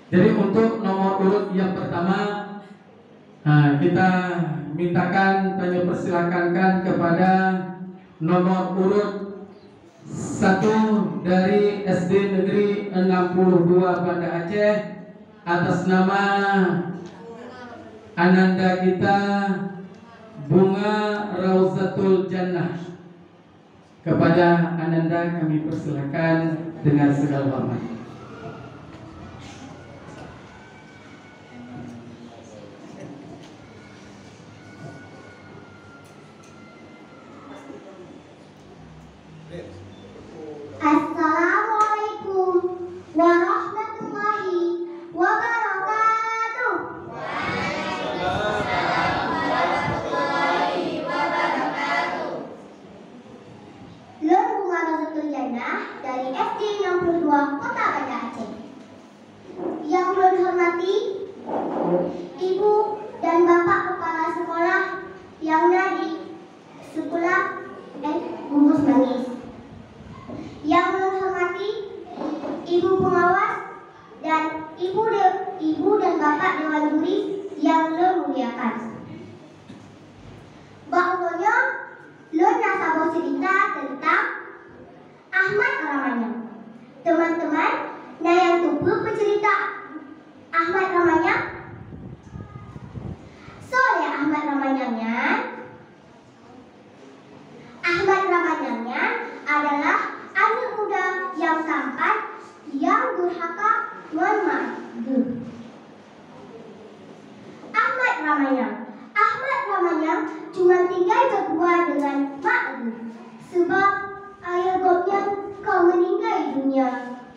Jadi untuk nomor urut yang pertama, kita mintakan tanya persilakankan kepada nomor urut 1 dari SD Negeri 62 Banda Aceh atas nama Ananda kita Bunga Rauzatul Jannah. Kepada Ananda kami persilakan dengan segala hormat. Assalamualaikum warahmatullahi wabarakatuh. Waalaikumsalam warahmatullahi wabarakatuh. Nur Bunga Rauzatul Jannah dari SD 62 Kota Banda Aceh. Yang Nur hormati Ibu dan Bapak Kepala Sekolah yang ada di Sekolah Gugus Manggis. Yang Nur hormati Ibu Pengawas dan Ibu dan Bapak Dewan Juri yang Nur muliakan. Bahwanya Nur nasabah cerita tentang Ahmad Ramanya. Teman-teman, nah yang tubuh pencerita Ahmad Ramanya. Soalnya Ahmad Ramanyanya adalah anak muda yang tampan, yang durhaka, memandu. Ahmad Ramanya cuma tinggal berdua dengan Mak Gu. Sebab ayah gopnya kau meninggal dunia.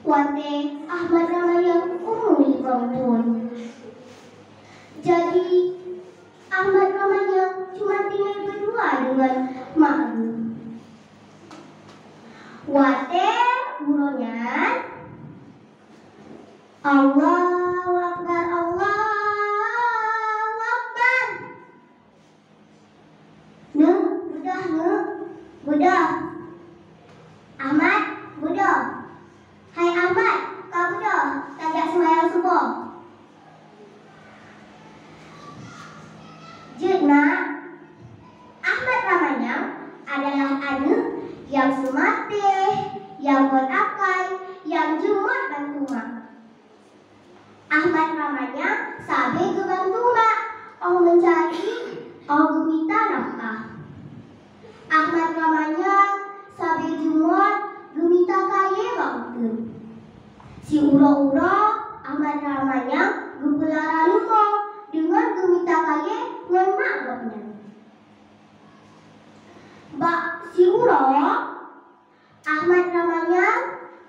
Wate Ahmad Ramanya umur 5 tahun. Jadi Ahmad Ramanya cuma tinggal berdua dengan Mak Gu. Wate buronya Allahu Akbar, Allahu Akbar. Budah. Ahmad, budah. Hai Ahmad, kau budah. Tajak sembahyang subuh. Jena, Ahmad Ramanya adalah anak yang semate, yang berakal, yang jumat bantu mak. Ahmad Ramanya sabe ke bantu mak, mencari, minta nafkah. Ahmad Ramanya sabe jumat, minta kaya waktu. Si ura-ura Ahmad Ramanya gepelara lupa dengan minta kaya dengan mak bapaknya. Si ura Ahmad Ramanya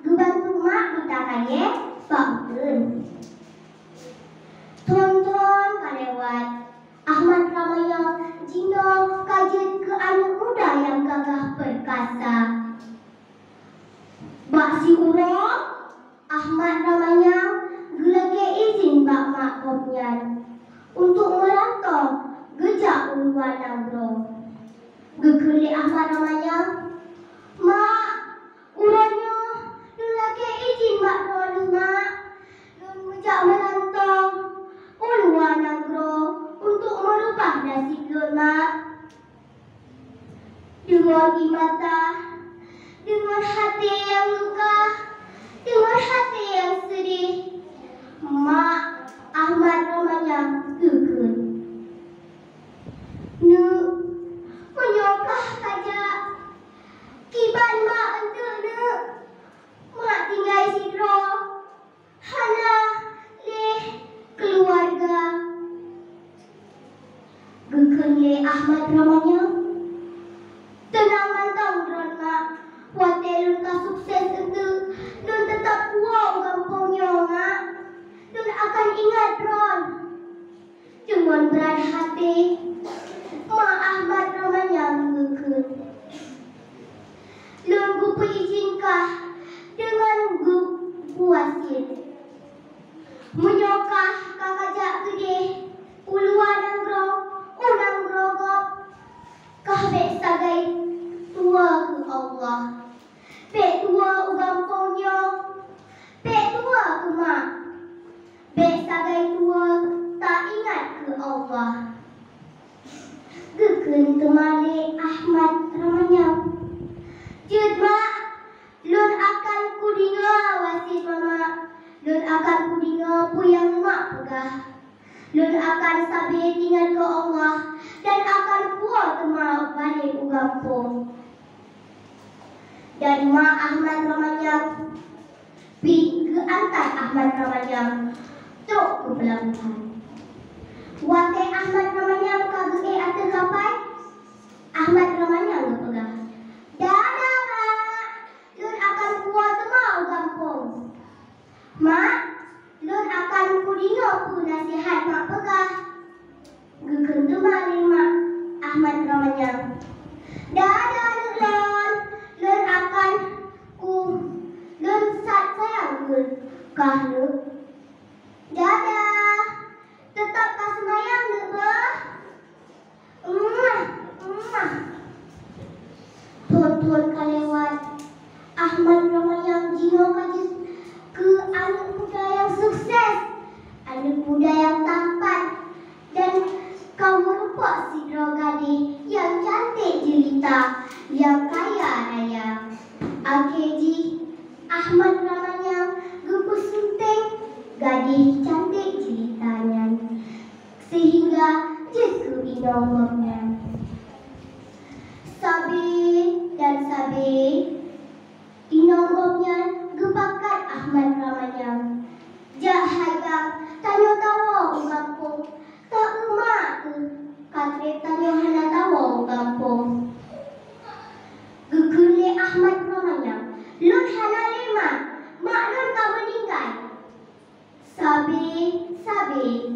gebantu mak minta kaya waktu. Tonton kalewat Ahmad Ramanya jino kajet ke anak muda yang gagah perkasa. Si ura Ahmad Ramanya gelage izin bak mak kopnya untuk merantau gejak uluan nagro. Gekeli Ahmad Ramanya, mak, uranya gelage izin bak rodu mak gejak merantau uluan nagro untuk merubah nasib mak. Dengan mata, dengan hati yang luka, dengan hati yang sedih, mak Ahmad Ramanya gugur. Menyokah saja kiban mak untuk mak tinggal sidro hana leh keluarga. Geken le Ahmad Ramanya tenang mantau dron mak. Wate lun ka sukses untuk lun tetap puau kampungnya nga. sagai tua tak ingat ke Allah. Gekeun temale Ahmad Ramanyang. Jeud mak, lun akan kudinga wasit mama. Lun akan kudinga puyang mak pegah. Lun akan sabe tinggal ke Allah dan akan puas tema balik u kampung. Dan mak Ahmad Ramanyang pi ke antar Ahmad Ramanyang truk ke pelabuhan. Wate Ahmad Ramanyang kagee ate kapai. Ahmad Ramanyang pegah. Dadah mak, lun akan puas tema u kampung. Mak, lun akan kudinga pu nasihat mak pegah. Gekeun teu mari mak Ahmad Ramanyang. Dadah lun, lun akan lun sat sayang lun kah nu. Dadah, tetap kah semayang nu bah. Tuan-tuan kalewat, Ahmad Ramanyang jino kajis ke anak muda yang sukses, anak muda yang tampan, dan kau merupakan sidro gadis yang cantik jelita, yang kaya raya. Akeji Ahmad Ramanyang gepus sunting gadis cantik jelitanya, sehingga jeku inongomnya. Sabi dan sabi inongomnya gepakat Ahmad Ramanyang. Jahagak tanyo tawo u kampung, tak emak tu katre tanyo hana tawo u kampung. Gekeun le Ahmad Ramanyang, lun hana lima, mak lun ka meninggal. Sabi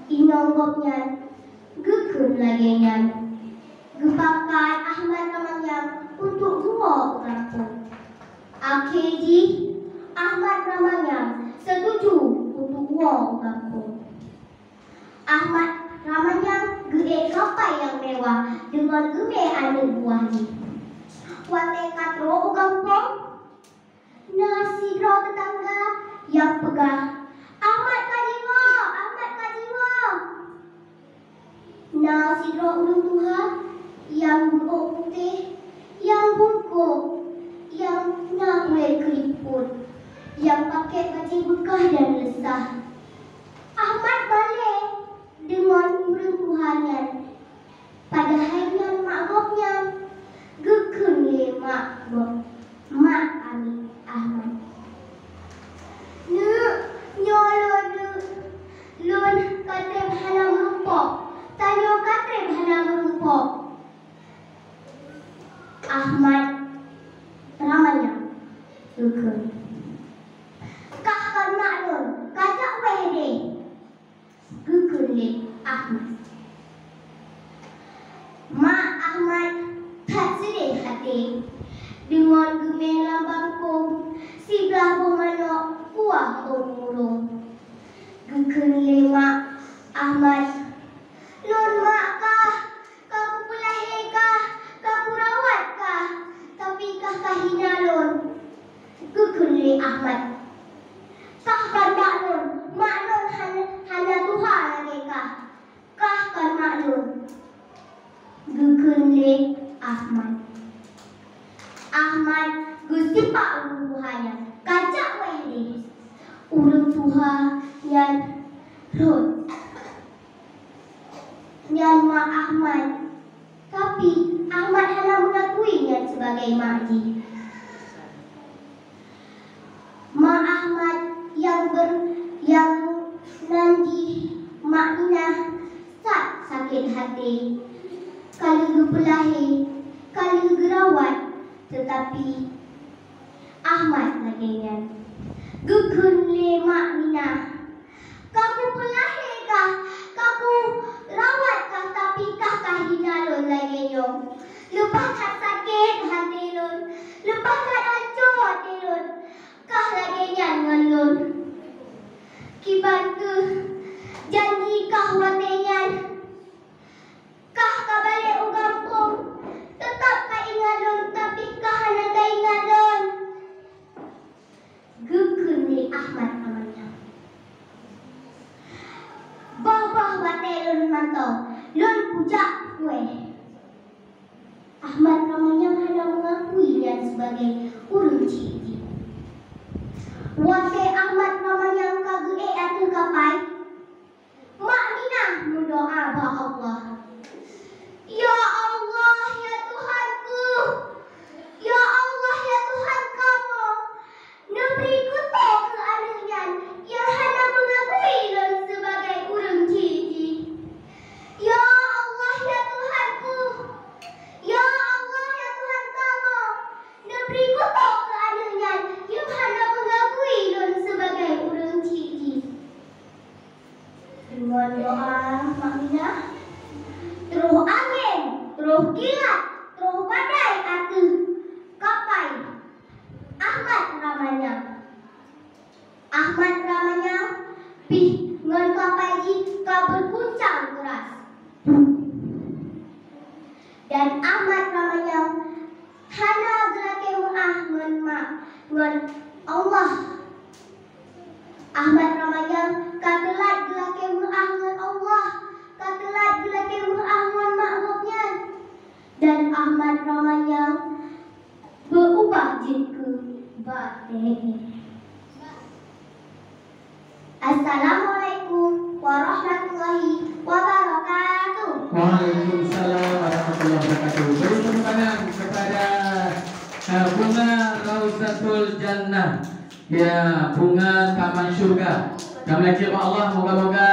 inonggopnya gekeun lagenyan. Gepakat Ahmad Ramanyang untuk dua u kampung. Akeji Ahmad Ramanyang setuju untuk dua u kampung. Ahmad Ramanyang gede kapal yang mewah dengan gede anak buahnya. Wate katro u kampung, nasi ro tetangga yang pegah. Ahmad kajiwa, Ahmad kajiwa. Nasi ro ulun Tuhan yang bungkuk putih, yang bungkuk, yang nak keriput, yang pakai baju bekah dan lesah. Ahmad balik dengan perempuannya. Pada harinya makgopnya gekeun le mak ami Ahmad. Nyolon lun katrep hana merumpok, tanyo katrep hana merumpok. Ahmad Ramanyang gekeun. Kah kan mak lun, kacak weh deh. Gekeun le Ahmad. Mak Ahmad tak sedih hati dengan gemelang bangkong sebelah pemanok buah murung. Gekeun le mak Ahmad, lun mak kah, kamu pelahir kah, kamu rawat kah, tapi kah kahina lun. Gekeun le Ahmad, kah kan mak lun hanya Tuhan lagi kah kan mak lun. Gekeun le Ahmad. Ahmad gesipak ulun Tuhanya, kacak weh deh. Ulun Tuhan yang rut, yang mak Ahmad. Tapi Ahmad hanya mengakuinya sebagai makji. Mak Ahmad yang nanti mak Nina sakit hati. Kali gepelahir, kali gerawat, tetapi Ahmad laginya. Gekeun le mak Nina, kamu pelahir kah, kamu rawat kah, tapi kah kahina lun laginya. Lepas kat sakit hati lun, lepas kat hancur hati lun, kah laginya dengan lun. Kibat ke janji kah watenyan, kah kabalik u kampung, tetap kah ingat lun, tapi kah hana kah ingat lun. Gekeun le Ahmad Ramanyang. mantau, lon pujak kue. Ahmad Ramanya hanya mengakuinya sebagai urang ciri. Wahai Ahmad Ramanya kagee atu kapai, mak minah mendoa ba Allah. Ya Allah, ya Tuhanku, ya Allah, ya Tuhan kamu, neberiku toh keanehan yang hanya mengakui lon sebagai urang ciri. Ya Allah, ya Tuhanku, ya Allah, ya Tuhan kamu, neberiku toh keanehan yang hanya mengakui lon sebagai urang ciri. Dengan doa Mak Minah, teruh angin, teruh kilat, teruh badai atu kapai Ahmad Ramanya. Ahmad Ramanya pih ngan kapai ji ka berguncang keras. Dan Ahmad Ramanya hana gelake muah ngan mak ngan Allah. Ahmad Ramanya katelat gelake muah ngan Allah, katelat gelake muah ngan makhluknya. Dan Ahmad Ramanya berubah jadi batin. Assalamualaikum warahmatullahi wabarakatuh. Waalaikumsalam warahmatullahi wabarakatuh. Beri tepuk tangan kepada bunga Rausatul Jannah, ya bunga taman surga. Kami ajak Allah moga-moga